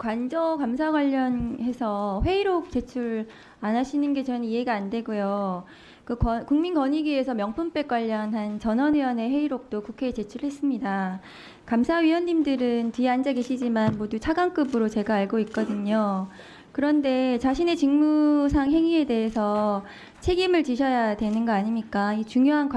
관저 감사 관련해서 회의록 제출 안 하시는 게 저는 이해가 안 되고요. 국민권익위에서 명품백 관련한 전원위원회 회의록도 국회에 제출했습니다. 감사위원님들은 뒤에 앉아 계시지만 모두 차관급으로 제가 알고 있거든요. 그런데 자신의 직무상 행위에 대해서 책임을 지셔야 되는 거 아닙니까? 이 중요한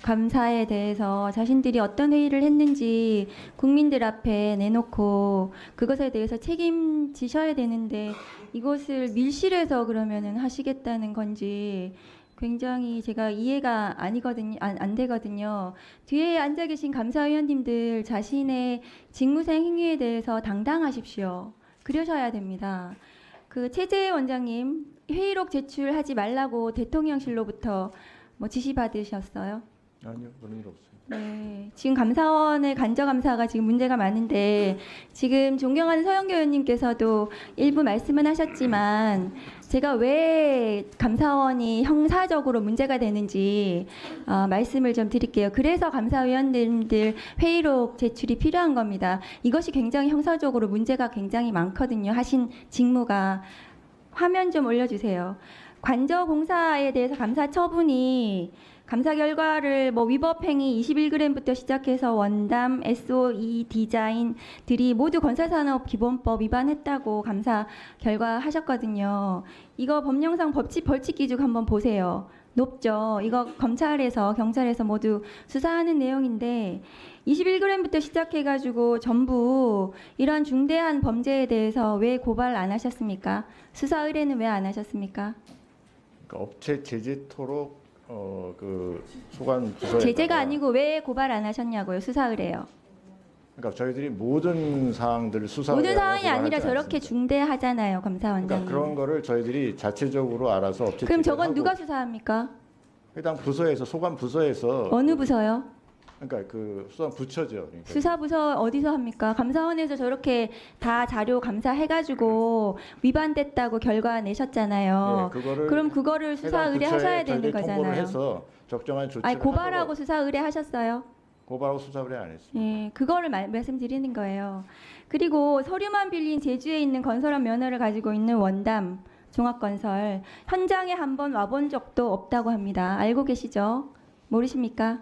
감사에 대해서 자신들이 어떤 회의를 했는지 국민들 앞에 내놓고 그것에 대해서 책임지셔야 되는데 이것을 밀실에서 그러면은 하시겠다는 건지 굉장히 제가 이해가 안 되거든요. 뒤에 앉아 계신 감사위원님들 자신의 직무상 행위에 대해서 당당하십시오. 그러셔야 됩니다. 그 최재 원장님 회의록 제출하지 말라고 대통령실로부터 뭐 지시 받으셨어요? 아니요, 그런 일 없어요. 네, 지금 감사원의 간접감사가 지금 문제가 많은데 지금 존경하는 서영교 의원님께서도 일부 말씀은 하셨지만 제가 왜 감사원이 형사적으로 문제가 되는지 말씀을 좀 드릴게요. 그래서 감사위원님들 회의록 제출이 필요한 겁니다. 이것이 굉장히 형사적으로 문제가 굉장히 많거든요. 하신 직무가. 화면 좀 올려주세요. 관저공사에 대해서 감사 처분이 감사 결과를 뭐 위법 행위 21g부터 시작해서 원담, SOE 디자인들이 모두 건설산업기본법 위반했다고 감사 결과 하셨거든요. 이거 법령상 벌칙 기준 한번 보세요. 높죠. 이거 검찰에서 경찰에서 모두 수사하는 내용인데 21g부터 시작해가지고 전부 이런 중대한 범죄에 대해서 왜 고발 안 하셨습니까? 수사 의뢰는 왜 안 하셨습니까? 그러니까 업체 제재토록 그 소관 부서에 제재가 아니고 왜 고발 안 하셨냐고요? 수사 의뢰요. 그러니까 저희들이 모든 사항들을 수사 모든 상황이 아니라 저렇게 않습니다. 중대하잖아요, 감사원장님. 그러니까 그런 거를 저희들이 자체적으로 알아서 업체 그럼 제재를 저건 하고 누가 수사합니까? 해당 부서에서 소관 부서에서 어느 부서요? 그러니까 그 수사 부처죠. 그러니까. 수사부서 어디서 합니까? 감사원에서 저렇게 다 자료 감사해가지고 위반됐다고 결과 내셨잖아요. 네, 그럼 그거를 수사 해당 의뢰하셔야 부처에 되는 저희들이 통보를 거잖아요. 해서 적정한 조치를 아니 고발하고 하도록. 수사 의뢰하셨어요? 고발하고 수사 의뢰 안 했습니다. 예, 그거를 말씀드리는 거예요. 그리고 서류만 빌린 제주에 있는 건설업 면허를 가지고 있는 원담 종합건설 현장에 한번 와본 적도 없다고 합니다. 알고 계시죠? 모르십니까?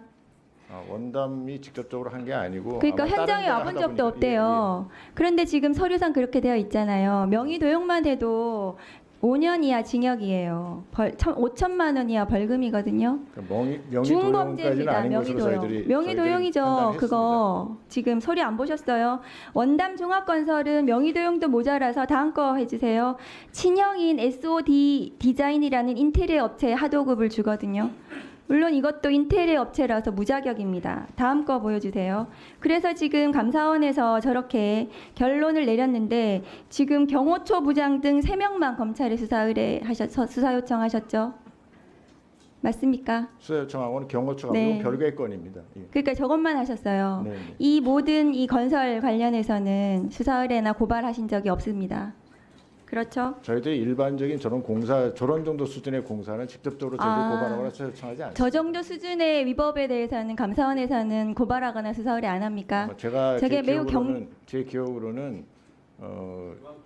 원담이 직접적으로 한 게 아니고 그러니까 아마 다른 현장에 데가 와본 하다 적도 보니까. 없대요. 그런데 지금 서류상 그렇게 되어 있잖아요. 명의 도용만 해도 5년 이하 징역이에요. 5천만 원 이하 벌금이거든요. 명의 도용까지는 중범죄입니다. 아닌 것으로 명의도용. 저희들이 명의도용이죠. 판단했습니다. 그거 지금 서류 안 보셨어요? 원담 종합건설은 명의도용도 모자라서 다음 거 해주세요. 친형인 SOD 디자인이라는 인테리어 업체에 하도급을 주거든요. 물론 이것도 인테리어 업체라서 무자격입니다. 다음 거 보여주세요. 그래서 지금 감사원에서 저렇게 결론을 내렸는데 지금 경호처 부장 등 3명만 검찰에 수사 요청하셨죠? 맞습니까? 수사 요청하고는 경호처가 네. 아니고 별개의 건입니다. 예. 그러니까 저것만 하셨어요. 네, 네. 이 모든 이 건설 관련해서는 수사 의뢰나 고발하신 적이 없습니다. 그렇죠? 저희들이 일반적인 저런 정도 수준의 공사는 직접적으로 저희들이 고발하거나 수사 요청하지 않습니다. 저 정도 수준의 위법에 대해서는 감사원에서는 고발하거나 수사 의뢰 안 합니까? 저게 매우 제 기억으로는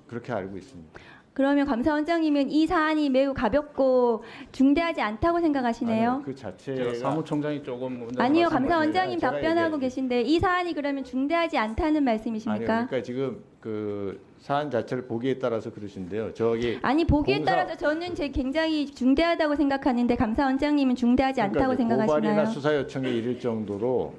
그렇게 알고 있습니다. 그러면 감사원장님은 이 사안이 매우 가볍고 중대하지 않다고 생각하시네요? 아니요, 그 자체가 사무총장이 조금 먼저 아니요, 말씀하셨는데 감사원장님 제가 답변하고 얘기해요. 계신데 이 사안이 그러면 중대하지 않다는 아니요, 말씀이십니까? 그러니까 지금 그 사안 자체를 보기에 따라서 그러신데요. 저기 아니 보기에 공사- 따라서 저는 굉장히 중대하다고 생각하는데 감사원장님은 중대하지 않다고 그러니까 생각하시나요? 고발이나 수사 요청에 이를 정도로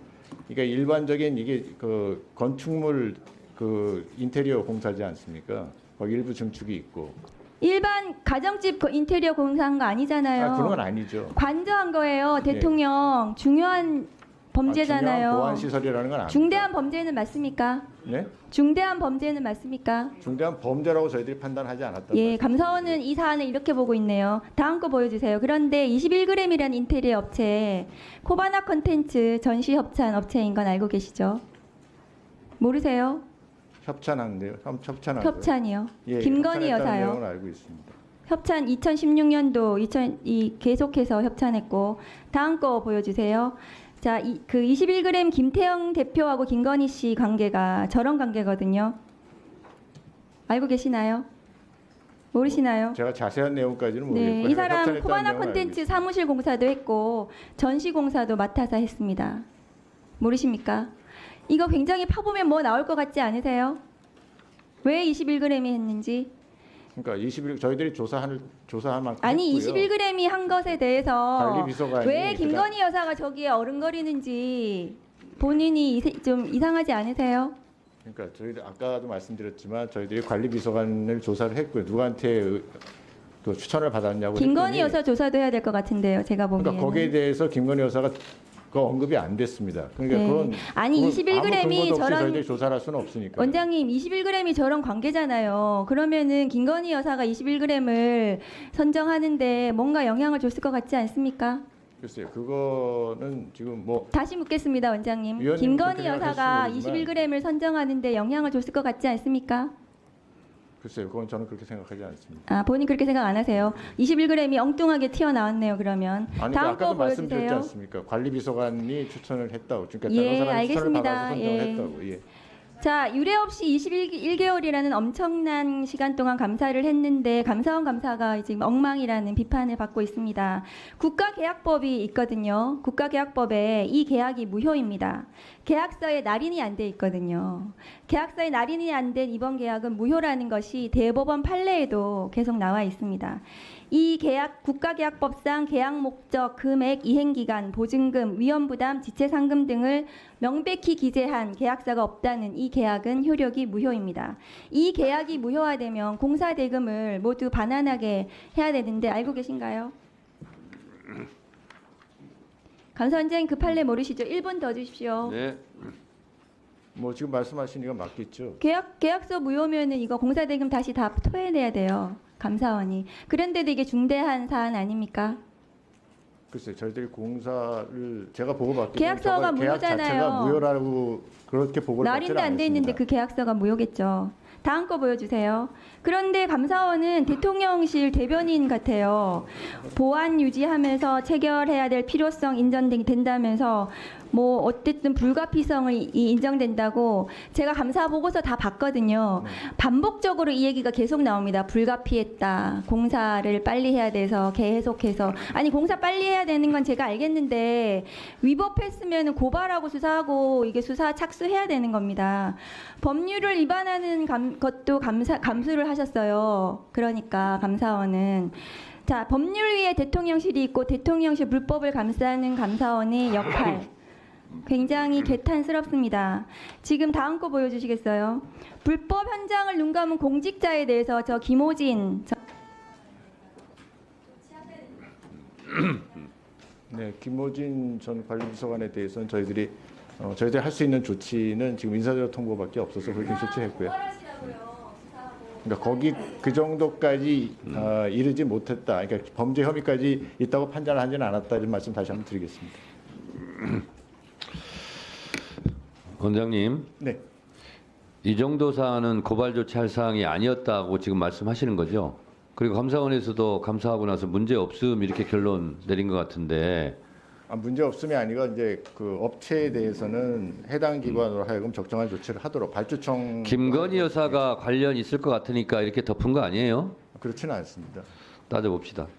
그러니까 일반적인 이게 그 건축물 그 인테리어 공사지 않습니까? 거기 일부 증축이 있고. 일반 가정집 인테리어 공사한 거 아니잖아요. 그런 건 아니죠. 관저한 거예요. 대통령 중요한 범죄잖아요. 중요한 보안 시설이라는 건 아닙니다. 중대한 범죄는 맞습니까? 네? 중대한 범죄는 맞습니까? 중대한 범죄라고 저희들이 판단하지 않았다고. 예, 감사원은 이 사안을 이렇게 보고 있네요. 다음 거 보여주세요. 그런데 21g이라는 인테리어 업체, 코바나 컨텐츠 전시 협찬 업체인 건 알고 계시죠? 모르세요? 협찬한데요. 협찬한 협찬이요. 예, 김건희 협찬했다는 여사요. 내용을 알고 있습니다. 협찬 2016년도 계속해서 협찬했고 다음 거 보여주세요. 자, 그 21g 김태형 대표하고 김건희 씨 관계가 저런 관계거든요. 알고 계시나요? 모르시나요? 제가 자세한 내용까지는 모르겠고요. 네, 이 사람 협찬했다는 코바나 내용은 콘텐츠 사무실 공사도 했고 전시 공사도 맡아서 했습니다. 모르십니까? 이거 굉장히 파보면 뭐 나올 것 같지 않으세요? 왜 21g이 했는지? 그러니까 21 저희들이 조사할 만큼 아니 했고요. 21g이 한 것에 대해서 관리비서관이 왜 김건희 여사가 저기에 어른거리는지 본인이 좀 이상하지 않으세요? 그러니까 저희들 아까도 말씀드렸지만 저희들이 관리비서관을 조사를 했고요. 누구한테 그 추천을 받았냐고 김건희 했더니 여사 조사도 해야 될 것 같은데요. 제가 보기에는. 그러니까 거기에 대해서 김건희 여사가 그 언급이 안 됐습니다. 그러니까 네. 그건 아니, 그건 21g 이 아무 근거도 없이 저런- 저희들이 조사를 할 수는 없으니까. 원장님 21g이 저런 관계잖아요. 그러면은 김건희 여사가 21g을 선정하는데 뭔가 영향을 줬을 것 같지 않습니까? 글쎄요. 그거는 지금 뭐 다시 묻겠습니다, 원장님. 위원님 김건희 그렇게 여사가 생각하실지 모르지만 21g을 선정하는데 영향을 줬을 것 같지 않습니까? 글쎄요. 그건 저는 그렇게 생각하지 않습니다. 아, 본인 그렇게 생각 안 하세요. 21g이 엉뚱하게 튀어나왔네요, 그러면. 아니 다음 아까도 거 말씀드렸지 보여주세요. 않습니까? 관리비서관이 추천을 했다고. 그러니까 예, 다른 사람이 추천을 알겠습니다. 받아서 선정을 예. 했다고. 예. 자, 유례 없이 21개월이라는 엄청난 시간 동안 감사를 했는데 감사원 감사가 지금 엉망이라는 비판을 받고 있습니다. 국가계약법이 있거든요. 국가계약법에 이 계약이 무효입니다. 계약서에 날인이 안 돼 있거든요. 계약서에 날인이 안 된 이번 계약은 무효라는 것이 대법원 판례에도 계속 나와 있습니다. 이 계약 국가계약법상 계약 목적, 금액, 이행기간, 보증금, 위험부담, 지체상금 등을 명백히 기재한 계약서가 없다는 이 계약은 효력이 무효입니다. 이 계약이 무효화되면 공사 대금을 모두 반환하게 해야 되는데 알고 계신가요? 감사원장 그 판례 모르시죠? 1분 더 주십시오. 네. 뭐 지금 말씀하신 이가 맞겠죠. 계약서 무효면은 이거 공사 대금 다시 다 토해내야 돼요. 감사원이. 그런데도 이게 중대한 사안 아닙니까? 글쎄, 저희들이 공사를 제가 보고받기 계약서가 계약 자체가 무효잖아요. 무효라고 그렇게 보고를 받지는 날인데 안 돼 있는데 않았습니다. 그 계약서가 무효겠죠. 다음 거 보여주세요. 그런데 감사원은 대통령실 대변인 같아요. 보안 유지하면서 체결해야 될 필요성 인정된다면서 뭐 어쨌든 불가피성이 인정된다고 제가 감사 보고서 다 봤거든요. 반복적으로 이 얘기가 계속 나옵니다. 불가피했다. 공사를 빨리 해야 돼서 계속해서 아니 공사 빨리 해야 되는 건 제가 알겠는데 위법했으면 고발하고 수사하고 이게 수사 착수해야 되는 겁니다. 법률을 위반하는 것도 감수를 하셨어요. 그러니까 감사원은 자 법률위에 대통령실이 있고 대통령실 불법을 감싸는 감사원의 역할 굉장히 개탄스럽습니다. 지금 다음 거 보여주시겠어요? 불법 현장을 눈 감은 공직자에 대해서 저 김호진 네, 김호진 전 관리비서관에 대해서는 저희들이 할 수 있는 조치는 지금 인사대로 통보밖에 없어서 그렇게 조치했고요. 그러니까 거기 그 정도까지 이르지 못했다. 그러니까 범죄 혐의까지 있다고 판단하지는 않았다. 이런 말씀 다시 한번 드리겠습니다. 원장님, 네, 이 정도 사안은 고발 조치할 사항이 아니었다고 지금 말씀하시는 거죠? 그리고 감사원에서도 감사하고 나서 문제 없음 이렇게 결론 내린 것 같은데 문제 없음이 아니라 이제 그 업체에 대해서는 해당 기관으로 하여금 적정한 조치를 하도록 발주청 김건희 여사가 관련 있을 것 같으니까 이렇게 덮은 거 아니에요? 그렇지는 않습니다. 따져봅시다.